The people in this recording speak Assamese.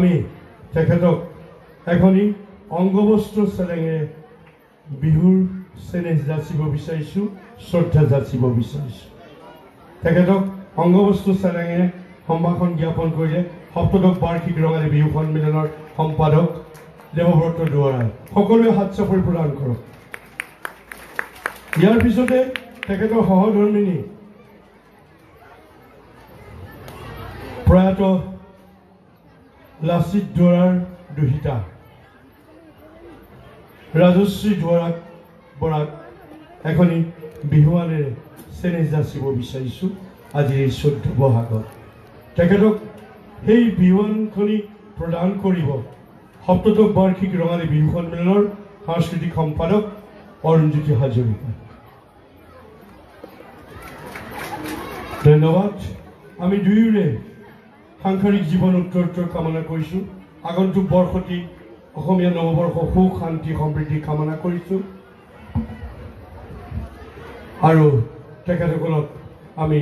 আমি তেখেতক এখনি অঙ্গবস্ত্ৰ চেলেঙে বিহুৰ চেনেহ যাচিব বিচাৰিছোঁ, শ্ৰদ্ধা যাচিব বিচাৰিছোঁ। তেখেতক অঙ্গবস্ত্ৰ চেলেঙে সম্ভাষণ জ্ঞাপন কৰিলে সপ্তদশ বাৰ্ষিক ৰঙালী বিহু সন্মিলনৰ সম্পাদক দেৱব্ৰত দুৱৰা। সকলোৱে হাত চাপৰি প্ৰদান কৰক। ইয়াৰ পিছতে তেখেতৰ সহধৰ্মিনী প্ৰয়াত লাচিত দুৱৰাৰ দুহিতা ৰাজশ্ৰী দুৱৰাক বৰাক এখনি বিহুৱানেৰে চেনেহ যাচিব বিচাৰিছোঁ আজিৰ এই 14 বহাগত। তেখেতক সেই বিহুৱানখনি প্ৰদান কৰিব সপ্তদশ বাৰ্ষিক ৰঙালী বিহু সন্মিলনৰ সাংস্কৃতিক সম্পাদক অৰুণজ্যোতি হাজৰিকা। ধন্যবাদ। আমি দুয়োৰে সাংসাৰিক জীৱন উত্তৰোত্তৰ কামনা কৰিছোঁ। আগন্তুক বৰ্ষটি অসমীয়া নৱবৰ্ষ সুখ শান্তি সমৃদ্ধি কামনা কৰিছোঁ আৰু তেখেতসকলক আমি